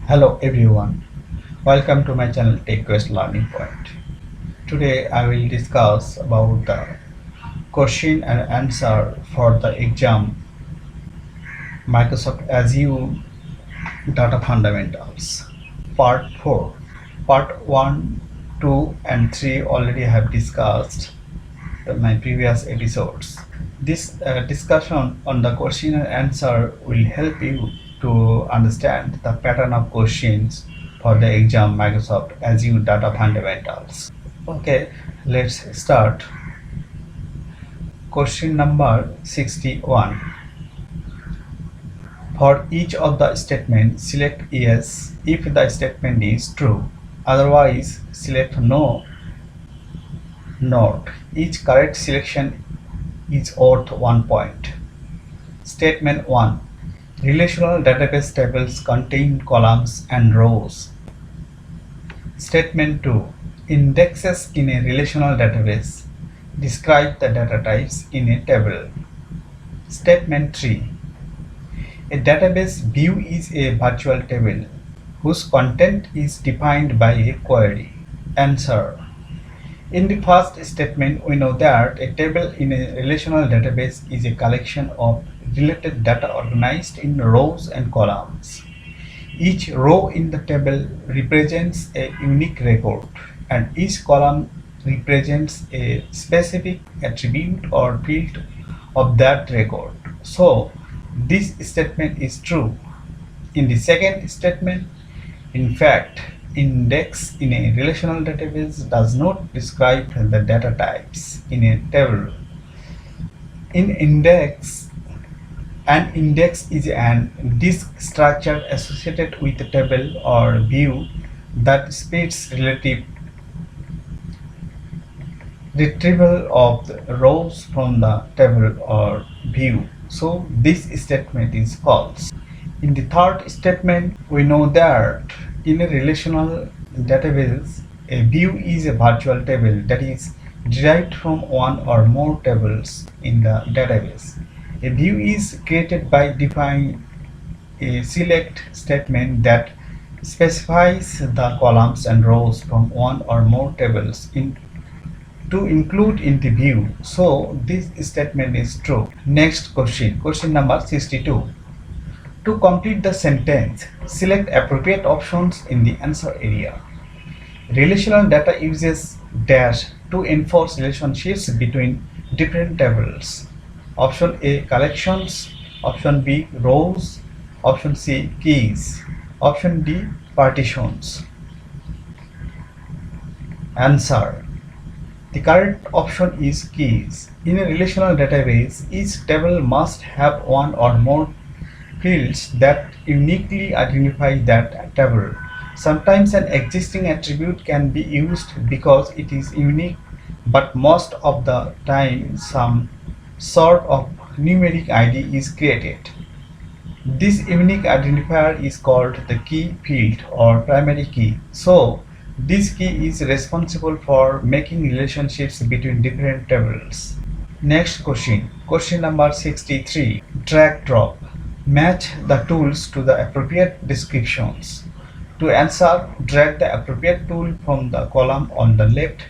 Hello everyone, welcome to my channel Tech Quest Learning Point. Today I will discuss about the question and answer for the exam Microsoft Azure Data Fundamentals Part 4. Part 1, 2 and 3 already have discussed in my previous episodes. This discussion on the question and answer will help you to understand the pattern of questions for the exam Microsoft Azure Data Fundamentals. Okay, let's start. Question number 61. For each of the statements, select yes if the statement is true. Otherwise, select no. Note: each correct selection is worth 1 point. Statement 1. Relational database tables contain columns and rows. Statement 2. Indexes in a relational database describe the data types in a table. Statement 3. A database view is a virtual table whose content is defined by a query. Answer. In the first statement, we know that a table in a relational database is a collection of related data organized in rows and columns. Each row in the table represents a unique record, and each column represents a specific attribute or field of that record. So, this statement is true. In the second statement, in fact, index in a relational database does not describe the data types in a table. An index is an disk structure associated with a table or view that speeds relative retrieval of the rows from the table or view. So this statement is false. In the third statement, we know that in a relational database, a view is a virtual table that is derived from one or more tables in the database. A view is created by defining a select statement that specifies the columns and rows from one or more tables to include in the view. So this statement is true. Next question, question number 62. To complete the sentence, select appropriate options in the answer area. Relational data uses dash to enforce relationships between different tables. Option A, collections. Option B, rows. Option C, keys. Option D, partitions. Answer. The correct option is keys. In a relational database, each table must have one or more fields that uniquely identify that table. Sometimes an existing attribute can be used because it is unique, but most of the time some sort of numeric ID is created. This unique identifier is called the key field or primary key. So, this key is responsible for making relationships between different tables. Next question, question number 63. Drag drop. Match the tools to the appropriate descriptions. To answer, drag the appropriate tool from the column on the left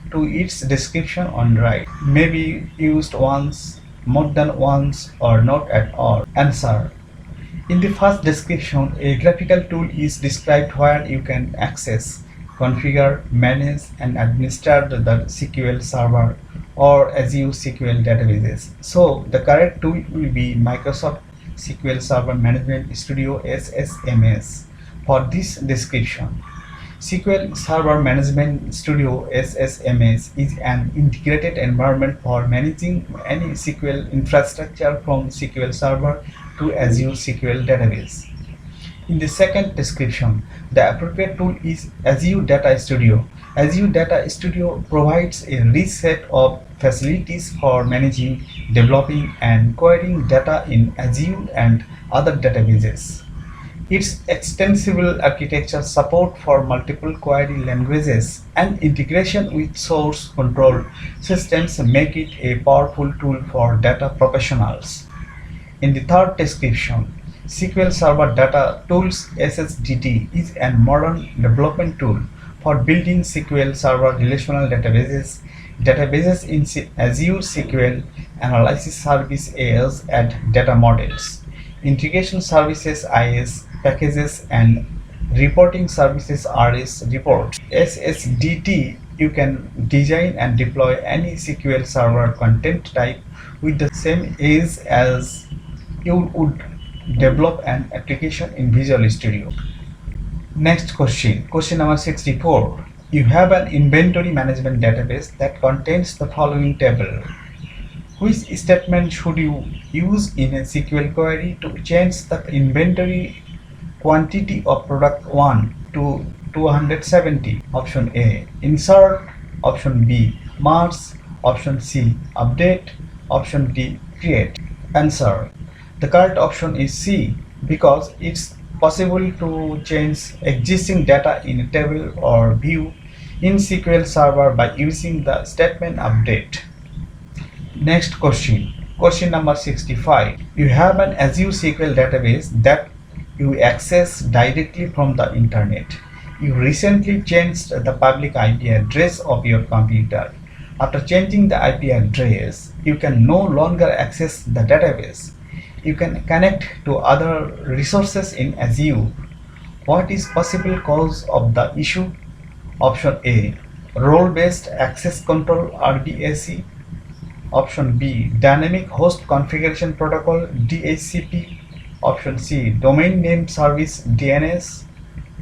to its description on the right. May be used once, more than once, or not at all. Answer. In the first description, a graphical tool is described where you can access, configure, manage, and administer the SQL Server or Azure SQL databases. So, the correct tool will be Microsoft SQL Server Management Studio SSMS for this description. SQL Server Management Studio SSMS is an integrated environment for managing any SQL infrastructure from SQL Server to Azure SQL database. In the second description, the appropriate tool is Azure Data Studio. Azure Data Studio provides a rich set of facilities for managing, developing, and querying data in Azure and other databases. Its extensible architecture support for multiple query languages and integration with source control systems make it a powerful tool for data professionals. In the third description, SQL Server Data Tools (SSDT) is a modern development tool for building SQL Server relational databases in Azure SQL Analysis Service (AS) and data models, integration services (IS) packages, and reporting services (RS) reports. SSDT, you can design and deploy any SQL Server content type with the same ease as you would develop an application in Visual Studio. Next question, question number 64. You have an inventory management database that contains the following table. Which statement should you use in a SQL query to change the inventory quantity of product 1 to 270? Option A, insert. Option B, merge. Option C, update. Option D, create. Answer. The correct option is C, because it's possible to change existing data in a table or view in SQL Server by using the statement update. Next question, question number 65. You have an Azure SQL database that you access directly from the internet. You recently changed the public IP address of your computer. After changing the IP address, you can no longer access the database. You can connect to other resources in Azure. What is possible cause of the issue? Option A, role-based access control (RBAC). Option B, dynamic host configuration protocol (DHCP). Option C, domain name service (DNS).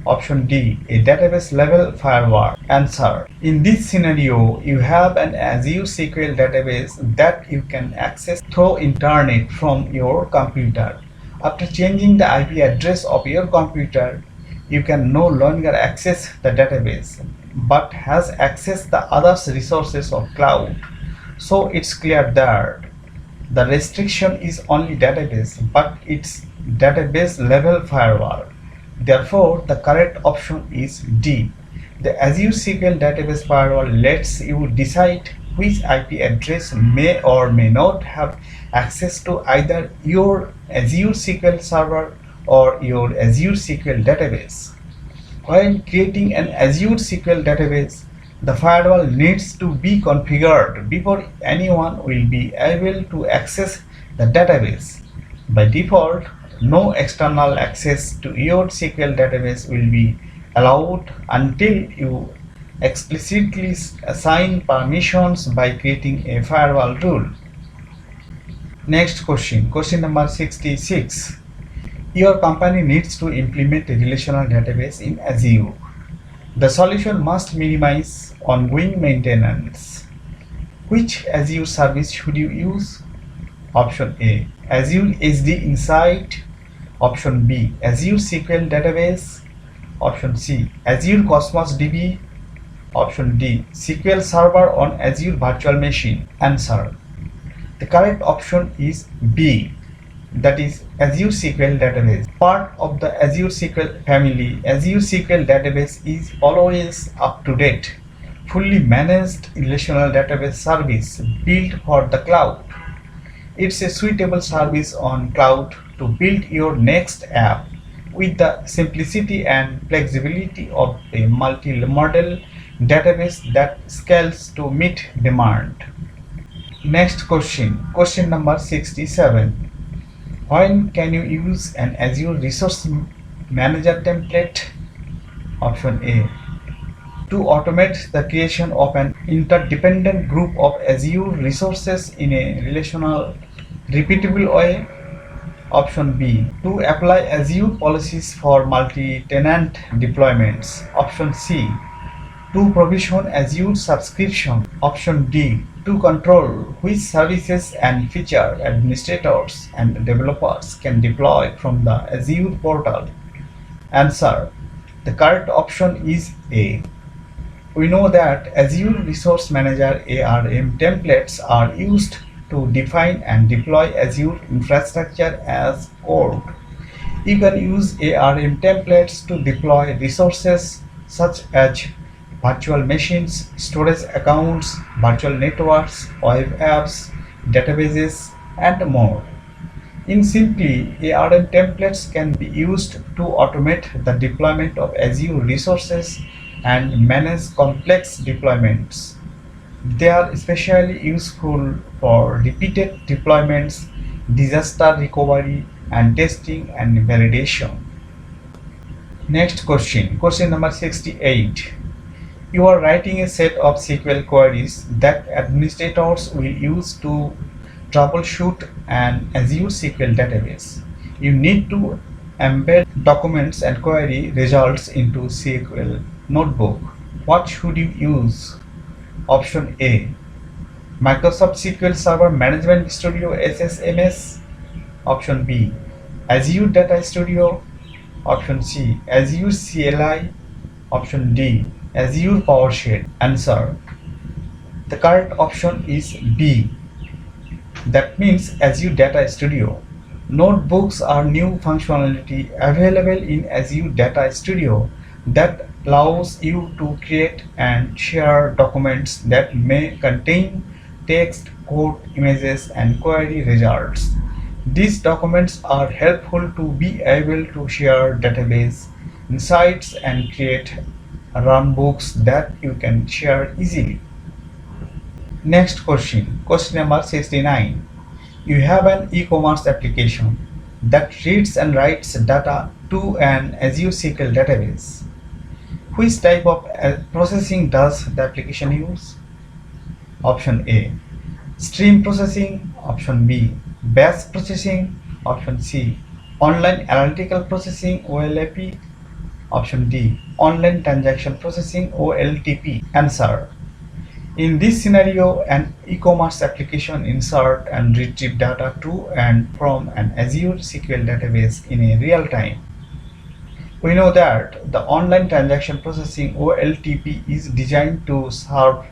Option D, a database level firewall. Answer. In this scenario, you have an Azure SQL database that you can access through internet from your computer. After changing the IP address of your computer, you can no longer access the database, but has accessed the other resources of cloud. So it's clear that the restriction is only database, but it's database level firewall. Therefore, the correct option is D. The Azure SQL Database Firewall lets you decide which IP address may or may not have access to either your Azure SQL Server or your Azure SQL database. While creating an Azure SQL database, the firewall needs to be configured before anyone will be able to access the database. By default, no external access to your SQL database will be allowed until you explicitly assign permissions by creating a firewall rule. Next question, question number 66. Your company needs to implement a relational database in Azure. The solution must minimize ongoing maintenance. Which Azure service should you use? Option A, Azure SD Insight. Option B, Azure SQL Database. Option C, Azure Cosmos DB. Option D, SQL Server on Azure Virtual Machine. Answer. The correct option is B, that is Azure SQL Database. Part of the Azure SQL family, Azure SQL Database is always up to date, fully managed relational database service built for the cloud. It's a suitable service on cloud to build your next app with the simplicity and flexibility of a multi-model database that scales to meet demand. Next question, question number 67. When can you use an Azure Resource Manager template? Option A, to automate the creation of an interdependent group of Azure resources in a relational, repeatable way. Option B, to apply Azure policies for multi-tenant deployments. Option C, to provision Azure subscription. Option D, to control which services and feature administrators and developers can deploy from the Azure portal. Answer. The correct option is A. We know that Azure Resource Manager ARM templates are used to define and deploy Azure infrastructure as code. You can use ARM templates to deploy resources such as virtual machines, storage accounts, virtual networks, web apps, databases, and more. In simply, ARM templates can be used to automate the deployment of Azure resources and manage complex deployments. They are especially useful for repeated deployments, disaster recovery, and testing and validation. Next question, question number 68. You are writing a set of SQL queries that administrators will use to troubleshoot an Azure SQL database. You need to embed documents and query results into SQL notebook. What should you use? Option A, Microsoft SQL Server Management Studio SSMS. Option B, Azure Data Studio. Option C, Azure CLI. Option D, Azure PowerShell. Answer. The correct option is B. That means Azure Data Studio. Notebooks are new functionality available in Azure Data Studio that allows you to create and share documents that may contain text, code, images, and query results. These documents are helpful to be able to share database insights and create runbooks that you can share easily. Next question, question number 69. You have an e-commerce application that reads and writes data to an Azure SQL database. Which type of processing does the application use? Option A, stream processing. Option B, batch processing. Option C, online analytical processing OLAP. Option D, online transaction processing OLTP. Answer. In this scenario, an e-commerce application insert and retrieve data to and from an Azure SQL database in a real time. We know that the online transaction processing OLTP is designed to serve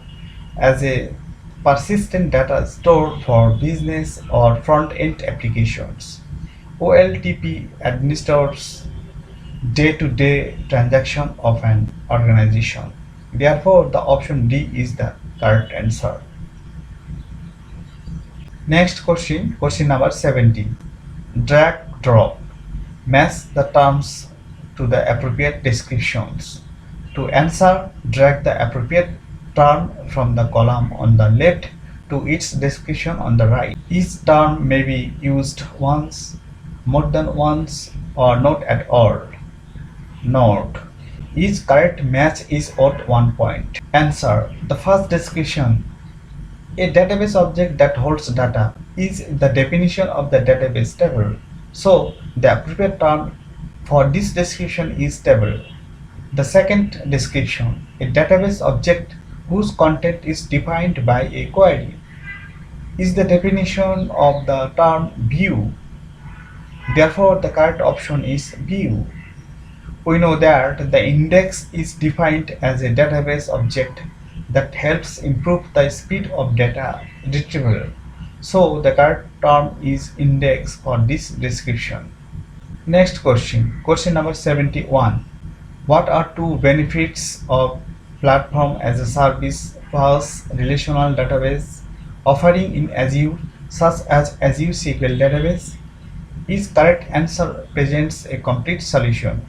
as a persistent data store for business or front-end applications. OLTP administers day-to-day transaction of an organization. Therefore, the option D is the correct answer. Next question, question number 70. Drag drop. Match the terms to the appropriate descriptions. To answer, drag the appropriate term from the column on the left to its description on the right. Each term may be used once, more than once, or not at all. Note: each correct match is worth 1 point. Answer. The first description. A database object that holds data is the definition of the database table. So, the appropriate term for this description is table. The second description. A database object whose content is defined by a query is the definition of the term view. Therefore, the correct option is view. We know that the index is defined as a database object that helps improve the speed of data retrieval. So the correct term is index for this description. Next question, question number 71. What are two benefits of platform as a service plus relational database offering in Azure, such as Azure SQL database? Each correct answer presents a complete solution.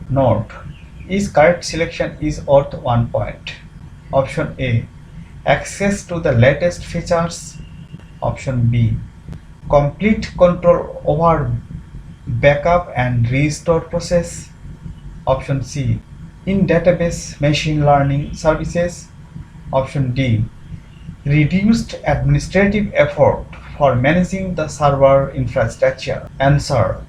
Note: each correct selection is worth 1 point. Option A, access to the latest features. Option B, complete control over backup and restore process. Option C, in database machine learning services. Option D, reduced administrative effort for managing the server infrastructure. Answer.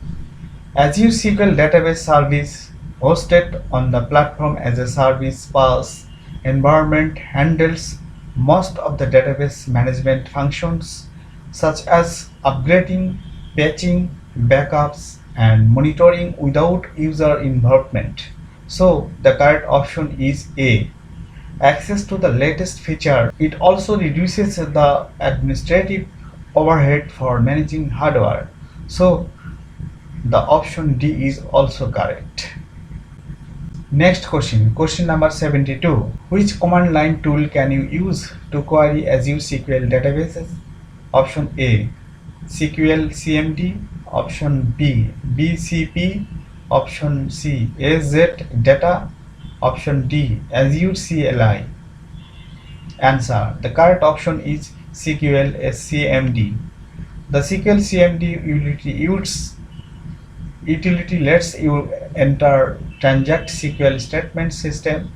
Azure SQL database service hosted on the platform as a service PaaS environment handles most of the database management functions such as upgrading, patching, backups, and monitoring without user involvement. So the correct option is A, access to the latest feature. It also reduces the administrative overhead for managing hardware. So the option D is also correct. Next question, question number 72. Which command line tool can you use to query Azure SQL databases? Option A, SQL CMD. option B BCP, option C AZ data, option D Azure CLI. Answer: the correct option is SQL CMD. The SQL CMD utility lets you enter transact SQL statement system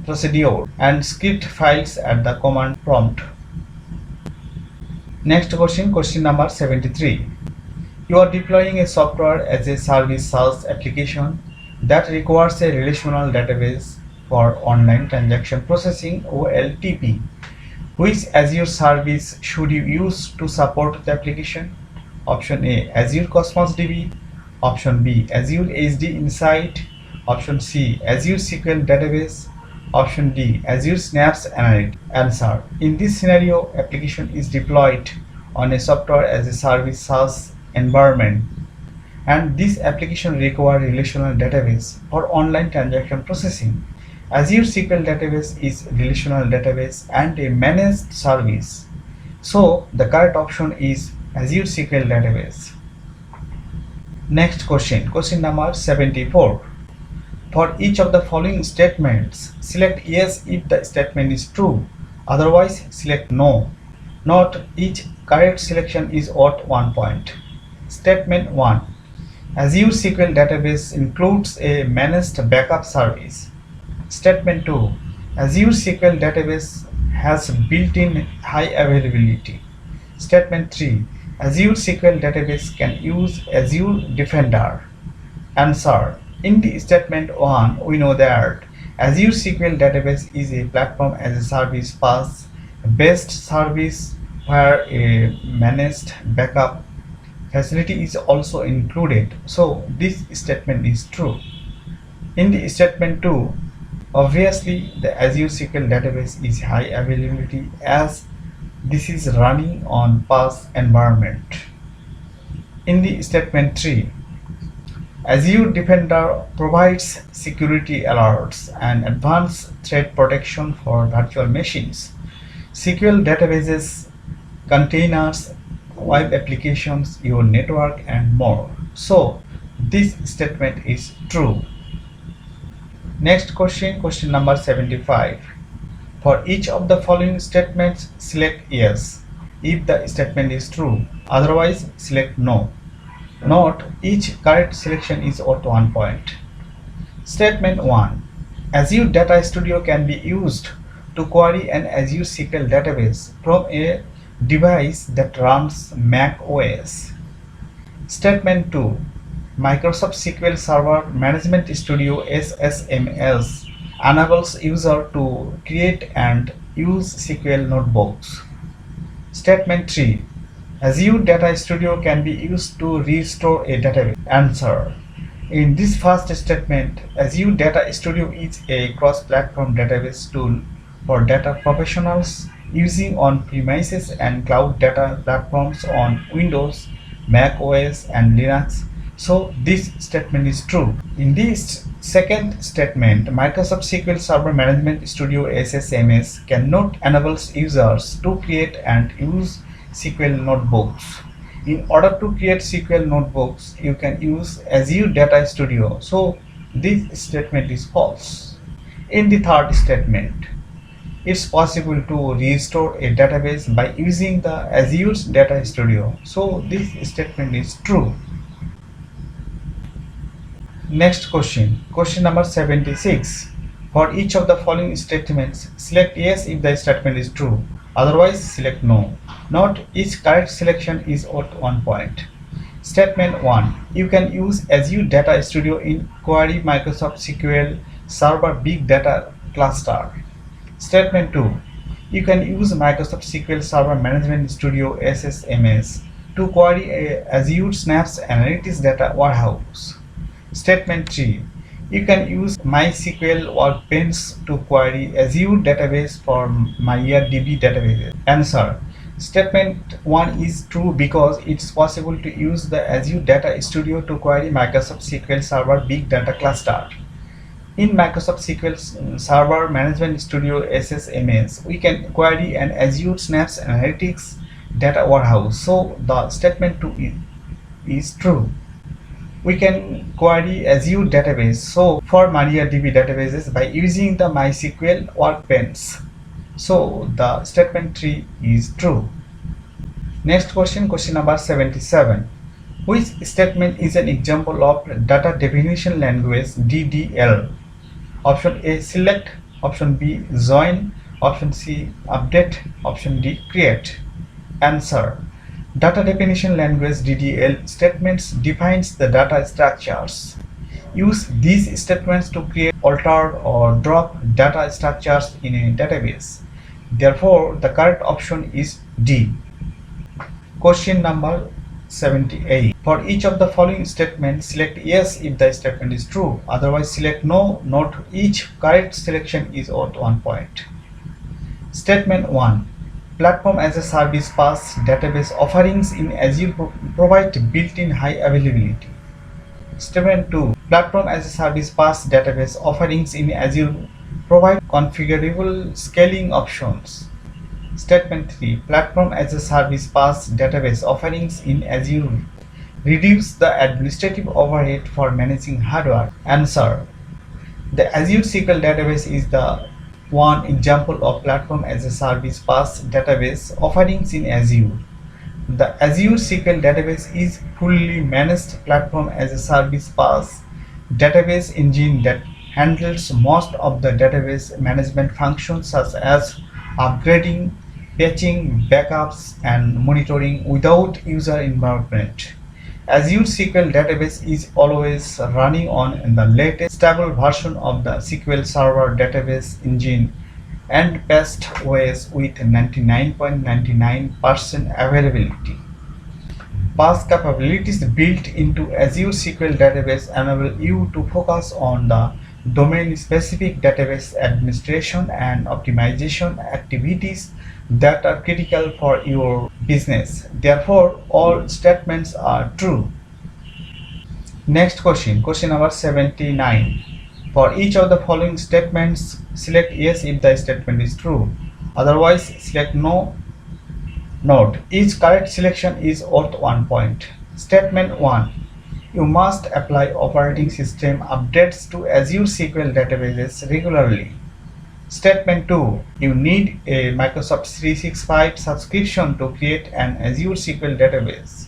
procedure and script files at the command prompt. Next question, question number 73. You are deploying a software as a service SaaS application that requires a relational database for online transaction processing OLTP. Which Azure service should you use to support the application? Option A Azure Cosmos DB, option B Azure HD Insight, option C Azure SQL Database, option D Azure Synapse Analytics. Answer: in this scenario, application is deployed on a software as a service SaaS environment, and this application requires relational database for online transaction processing. Azure SQL Database is relational database and a managed service. So the correct option is Azure SQL Database. Next question, question number 74. For each of the following statements, select yes if the statement is true. Otherwise, select no. Note: each correct selection is worth 1 point. Statement 1. Azure SQL Database includes a managed backup service. Statement 2. Azure SQL Database has built-in high availability. Statement 3. Azure SQL Database can use Azure Defender. Answer: in the statement 1, we know that Azure SQL Database is a platform as a service PaaS-based service where a managed backup facility is also included. So this statement is true. In the statement 2, obviously the Azure SQL Database is high availability as this is running on PaaS environment. In the statement 3, Azure Defender provides security alerts and advanced threat protection for virtual machines, SQL databases, containers, web applications, your network, and more. So this statement is true. Next question, question number 75. For each of the following statements, select yes if the statement is true. Otherwise, select no. Note: each correct selection is worth 1 point. Statement 1. Azure Data Studio can be used to query an Azure SQL database from a device that runs Mac OS. Statement 2. Microsoft SQL Server Management Studio SSMS enables user to create and use SQL notebooks. Statement 3. Azure Data Studio can be used to restore a database. Answer: in this first statement, Azure Data Studio is a cross-platform database tool for data professionals using on-premises and cloud data platforms on Windows, Mac OS, and Linux. So this statement is true. In this second statement, Microsoft SQL Server Management Studio SSMS cannot enable users to create and use SQL notebooks. In order to create SQL notebooks, you can use Azure Data Studio. So this statement is false. In the third statement, it's possible to restore a database by using the Azure Data Studio. So this statement is true. Next question, question number 76. For each of the following statements, select yes if the statement is true. Otherwise, select no. Note: each correct selection is worth 1 point. Statement 1. You can use Azure Data Studio in query Microsoft SQL Server Big Data Cluster. Statement 2. You can use Microsoft SQL Server Management Studio SSMS to query a Azure Synapse Analytics Data Warehouse. Statement 3. You can use MySQL Workbench to query Azure database for MariaDB database. Answer: statement 1 is true because it's possible to use the Azure Data Studio to query Microsoft SQL Server Big Data Cluster. In Microsoft SQL Server Management Studio SSMS, we can query an Azure Synapse Analytics Data Warehouse. So the statement 2 is is true. We can query Azure database so for MariaDB databases by using the MySQL workbench. So the statement 3 is true. Next question, question number 77. Which statement is an example of data definition language DDL? Option A select, option B join, option C update, option D create. Answer. Data definition language DDL statements defines the data structures. Use these statements to create, alter or drop data structures in a database. Therefore, the correct option is D. Question number 78. For each of the following statements, select yes if the statement is true. Otherwise, select no. Note each correct selection is worth 1 point. Statement 1. Platform as a service PaaS database offerings in Azure provide built-in high availability. Statement 2. Platform as a service PaaS database offerings in Azure provide configurable scaling options. Statement 3. Platform as a service PaaS database offerings in Azure reduce the administrative overhead for managing hardware. Answer. The Azure SQL database is the one example of platform as a service PaaS database offerings in Azure. The Azure SQL database is fully managed platform as a service PaaS database engine that handles most of the database management functions such as upgrading, patching, backups, and monitoring without user involvement. Azure SQL database is always running on the latest stable version of the SQL Server database engine and patched OS with 99.99% availability. PaaS capabilities built into Azure SQL database enable you to focus on the domain-specific database administration and optimization activities that are critical for your business. Therefore, all statements are true. Next question, question number 79. For each of the following statements, select yes if the statement is true. Otherwise, select no. Note, each correct selection is worth 1 point. Statement 1. You must apply operating system updates to Azure SQL databases regularly. Statement 2. You need a Microsoft 365 subscription to create an Azure SQL database.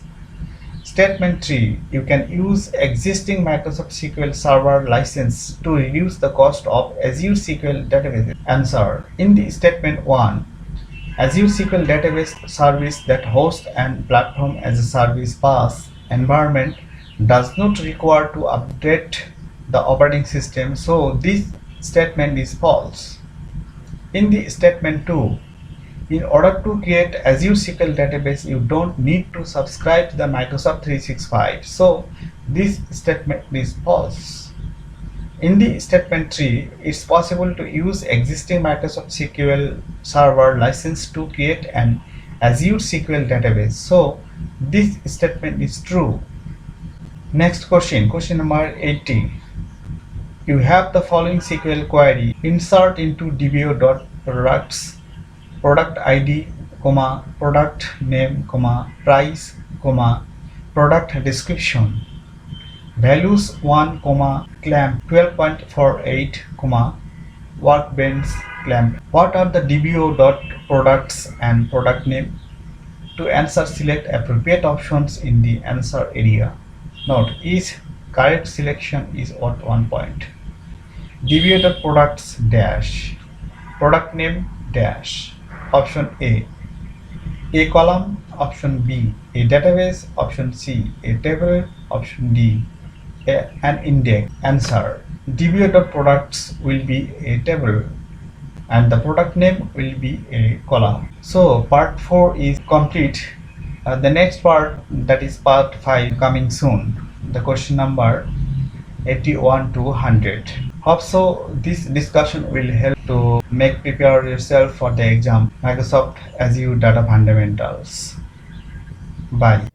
Statement 3. You can use existing Microsoft SQL Server license to reduce the cost of Azure SQL databases. Answer. In the statement 1, Azure SQL database service that hosts and platform as a service PaaS environment does not require to update the operating system, so this statement is false. In the statement 2, in order to create Azure SQL database, you don't need to subscribe to the Microsoft 365, so this statement is false. In the statement 3, it's possible to use existing Microsoft SQL Server license to create an Azure SQL database, so this statement is true. Next question, question number 80. You have the following SQL query. Insert into dbo.products, product ID, product name, price, product description. Values 1, clamp 12.48, workbench clamp. What are the dbo.products and product name? To answer, select appropriate options in the answer area. Note, each correct selection is worth 1 point. dbo.products dash, product name dash. Option A column, option B a database, option C a table, option D an index. Answer. dbo.products will be a table and the product name will be a column. So part 4 is complete. The next part, that is part 5, coming soon. The question number 81 to 100. Hope so this discussion will help to prepare yourself for the exam Microsoft Azure Data Fundamentals. Bye.